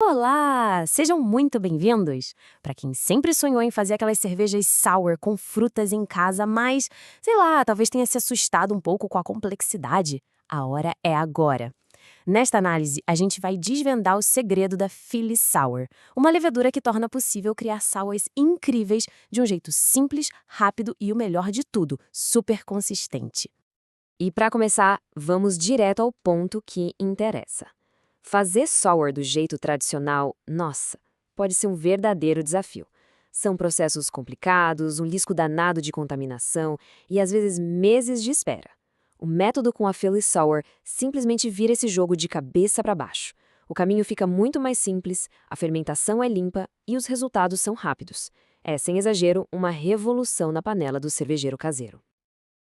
Olá! Sejam muito bem-vindos! Para quem sempre sonhou em fazer aquelas cervejas sour com frutas em casa, mas, sei lá, talvez tenha se assustado um pouco com a complexidade, a hora é agora. Nesta análise, a gente vai desvendar o segredo da Philly Sour, uma levedura que torna possível criar sours incríveis de um jeito simples, rápido e, o melhor de tudo, super consistente. E para começar, vamos direto ao ponto que interessa. Fazer sour do jeito tradicional, nossa, pode ser um verdadeiro desafio. São processos complicados, um risco danado de contaminação e às vezes meses de espera. O método com a Philly Sour simplesmente vira esse jogo de cabeça para baixo. O caminho fica muito mais simples, a fermentação é limpa e os resultados são rápidos. É, sem exagero, uma revolução na panela do cervejeiro caseiro.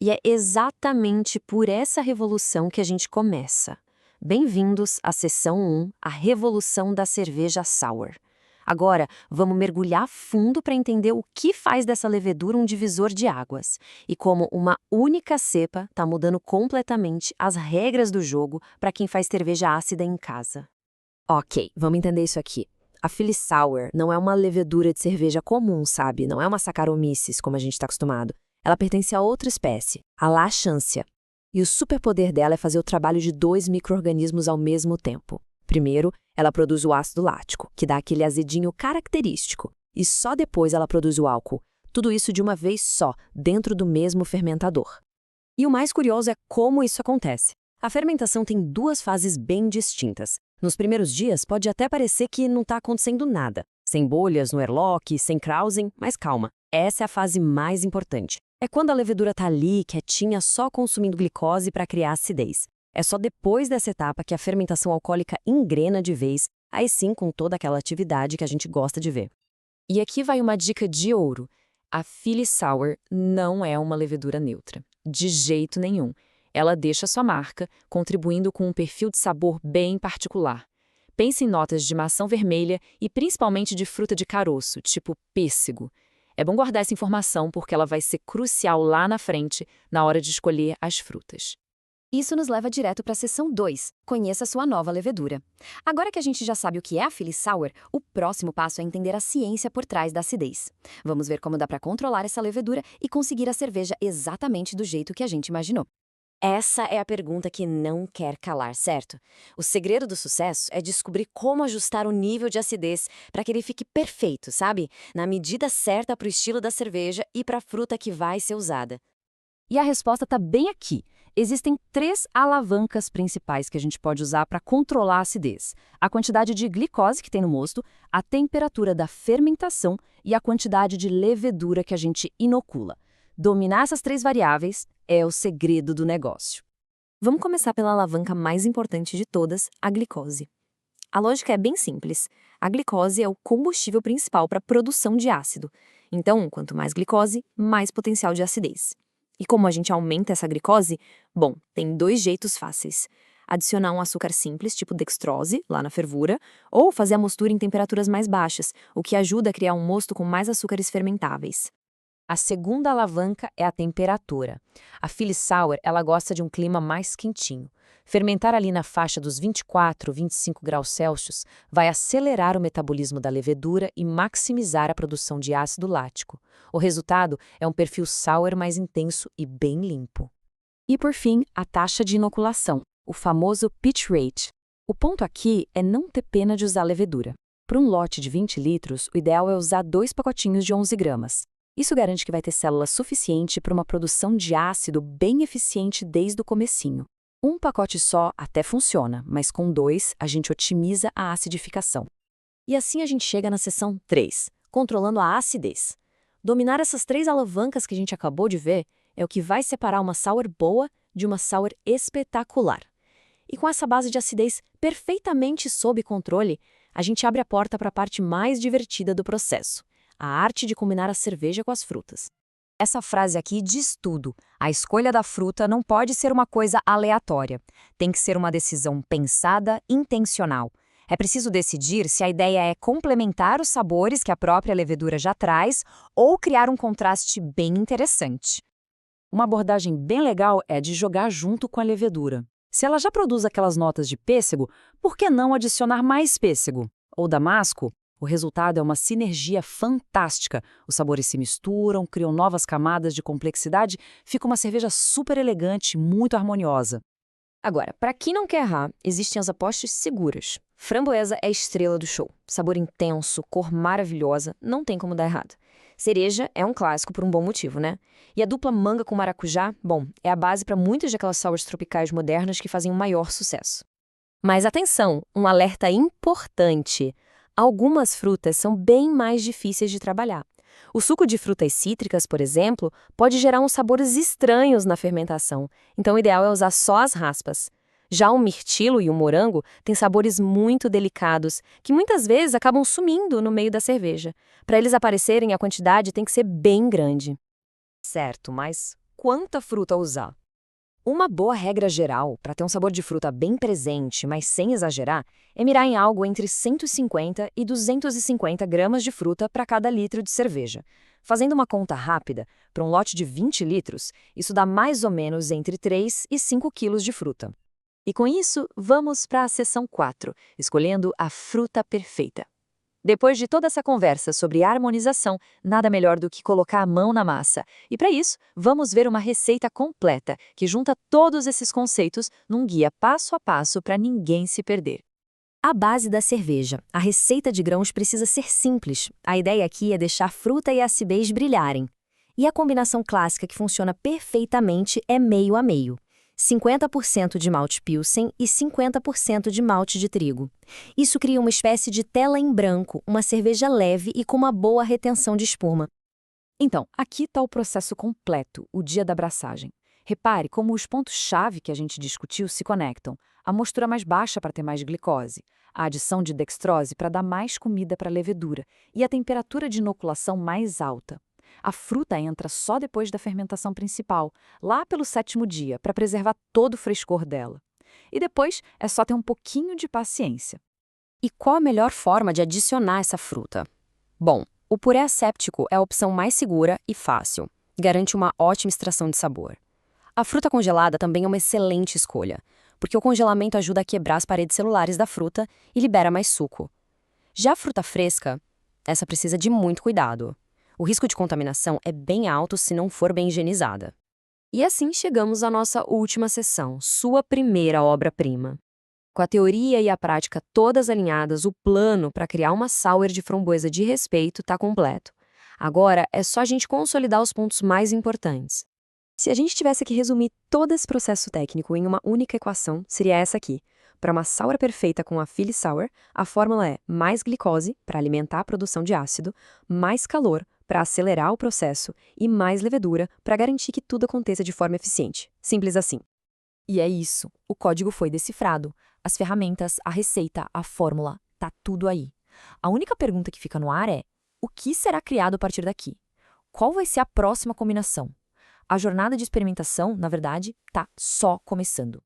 E é exatamente por essa revolução que a gente começa. Bem-vindos à Seção 1, a Revolução da Cerveja Sour. Agora, vamos mergulhar fundo para entender o que faz dessa levedura um divisor de águas e como uma única cepa está mudando completamente as regras do jogo para quem faz cerveja ácida em casa. Ok, vamos entender isso aqui. A Philly Sour não é uma levedura de cerveja comum, sabe? Não é uma Saccharomyces, como a gente está acostumado. Ela pertence a outra espécie, a Lachantia. E o superpoder dela é fazer o trabalho de 2 micro-organismos ao mesmo tempo. Primeiro, ela produz o ácido lático, que dá aquele azedinho característico. E só depois ela produz o álcool. Tudo isso de uma vez só, dentro do mesmo fermentador. E o mais curioso é como isso acontece. A fermentação tem 2 fases bem distintas. Nos primeiros dias, pode até parecer que não está acontecendo nada. Sem bolhas no airlock, sem krausen, mas calma. Essa é a fase mais importante. É quando a levedura está ali, quietinha, só consumindo glicose para criar acidez. É só depois dessa etapa que a fermentação alcoólica engrena de vez, aí sim com toda aquela atividade que a gente gosta de ver. E aqui vai uma dica de ouro. A Philly Sour não é uma levedura neutra. De jeito nenhum. Ela deixa sua marca, contribuindo com um perfil de sabor bem particular. Pense em notas de maçã vermelha e principalmente de fruta de caroço, tipo pêssego. É bom guardar essa informação porque ela vai ser crucial lá na frente, na hora de escolher as frutas. Isso nos leva direto para a seção 2, conheça sua nova levedura. Agora que a gente já sabe o que é a Philly Sour, o próximo passo é entender a ciência por trás da acidez. Vamos ver como dá para controlar essa levedura e conseguir a cerveja exatamente do jeito que a gente imaginou. Essa é a pergunta que não quer calar, certo? O segredo do sucesso é descobrir como ajustar o nível de acidez para que ele fique perfeito, sabe? Na medida certa para o estilo da cerveja e para a fruta que vai ser usada. E a resposta está bem aqui. Existem 3 alavancas principais que a gente pode usar para controlar a acidez: a quantidade de glicose que tem no mosto, a temperatura da fermentação e a quantidade de levedura que a gente inocula. Dominar essas 3 variáveis é o segredo do negócio. Vamos começar pela alavanca mais importante de todas, a glicose. A lógica é bem simples. A glicose é o combustível principal para a produção de ácido. Então, quanto mais glicose, mais potencial de acidez. E como a gente aumenta essa glicose? Bom, tem 2 jeitos fáceis. Adicionar um açúcar simples, tipo dextrose, lá na fervura, ou fazer a mostura em temperaturas mais baixas, o que ajuda a criar um mosto com mais açúcares fermentáveis. A segunda alavanca é a temperatura. A Philly Sour, ela gosta de um clima mais quentinho. Fermentar ali na faixa dos 24, 25 graus Celsius vai acelerar o metabolismo da levedura e maximizar a produção de ácido lático. O resultado é um perfil sour mais intenso e bem limpo. E por fim, a taxa de inoculação, o famoso pitch rate. O ponto aqui é não ter pena de usar levedura. Para um lote de 20 litros, o ideal é usar 2 pacotinhos de 11 gramas. Isso garante que vai ter célula suficiente para uma produção de ácido bem eficiente desde o comecinho. Um pacote só até funciona, mas com 2 a gente otimiza a acidificação. E assim a gente chega na seção 3, controlando a acidez. Dominar essas 3 alavancas que a gente acabou de ver é o que vai separar uma sour boa de uma sour espetacular. E com essa base de acidez perfeitamente sob controle, a gente abre a porta para a parte mais divertida do processo: a arte de combinar a cerveja com as frutas. Essa frase aqui diz tudo. A escolha da fruta não pode ser uma coisa aleatória. Tem que ser uma decisão pensada, intencional. É preciso decidir se a ideia é complementar os sabores que a própria levedura já traz ou criar um contraste bem interessante. Uma abordagem bem legal é de jogar junto com a levedura. Se ela já produz aquelas notas de pêssego, por que não adicionar mais pêssego? ou damasco, o resultado é uma sinergia fantástica. Os sabores se misturam, criam novas camadas de complexidade, fica uma cerveja super elegante, muito harmoniosa. Agora, para quem não quer errar, existem as apostas seguras. Framboesa é a estrela do show. Sabor intenso, cor maravilhosa, não tem como dar errado. Cereja é um clássico por um bom motivo, né? E a dupla manga com maracujá, bom, é a base para muitas daquelas sours tropicais modernas que fazem o maior sucesso. Mas atenção, um alerta importante. Algumas frutas são bem mais difíceis de trabalhar. O suco de frutas cítricas, por exemplo, pode gerar uns sabores estranhos na fermentação, então o ideal é usar só as raspas. Já o mirtilo e o morango têm sabores muito delicados, que muitas vezes acabam sumindo no meio da cerveja. Para eles aparecerem, a quantidade tem que ser bem grande. Certo, mas quanta fruta usar? Uma boa regra geral, para ter um sabor de fruta bem presente, mas sem exagerar, é mirar em algo entre 150 e 250 gramas de fruta para cada litro de cerveja. Fazendo uma conta rápida, para um lote de 20 litros, isso dá mais ou menos entre 3 e 5 quilos de fruta. E com isso, vamos para a seção 4, escolhendo a fruta perfeita. Depois de toda essa conversa sobre harmonização, nada melhor do que colocar a mão na massa. E para isso, vamos ver uma receita completa que junta todos esses conceitos num guia passo a passo para ninguém se perder. A base da cerveja. A receita de grãos precisa ser simples. A ideia aqui é deixar a fruta e a acidez brilharem. E a combinação clássica que funciona perfeitamente é meio a meio. 50% de malte pilsen e 50% de malte de trigo. Isso cria uma espécie de tela em branco, uma cerveja leve e com uma boa retenção de espuma. Então, aqui está o processo completo, o dia da abraçagem. Repare como os pontos-chave que a gente discutiu se conectam. A mostura mais baixa para ter mais glicose, a adição de dextrose para dar mais comida para a levedura e a temperatura de inoculação mais alta. A fruta entra só depois da fermentação principal, lá pelo 7º dia, para preservar todo o frescor dela. E depois é só ter um pouquinho de paciência. E qual a melhor forma de adicionar essa fruta? Bom, o purê asséptico é a opção mais segura e fácil. Garante uma ótima extração de sabor. A fruta congelada também é uma excelente escolha, porque o congelamento ajuda a quebrar as paredes celulares da fruta e libera mais suco. Já a fruta fresca, essa precisa de muito cuidado. O risco de contaminação é bem alto se não for bem higienizada. E assim chegamos à nossa última sessão, sua primeira obra-prima. Com a teoria e a prática todas alinhadas, o plano para criar uma sour de framboesa de respeito está completo. Agora é só a gente consolidar os pontos mais importantes. Se a gente tivesse que resumir todo esse processo técnico em uma única equação, seria essa aqui. Para uma sour perfeita com a Philly Sour, a fórmula é mais glicose, para alimentar a produção de ácido, mais calor, para acelerar o processo, e mais levedura, para garantir que tudo aconteça de forma eficiente. Simples assim. E é isso. O código foi decifrado. As ferramentas, a receita, a fórmula, tá tudo aí. A única pergunta que fica no ar é: o que será criado a partir daqui? Qual vai ser a próxima combinação? A jornada de experimentação, na verdade, tá só começando.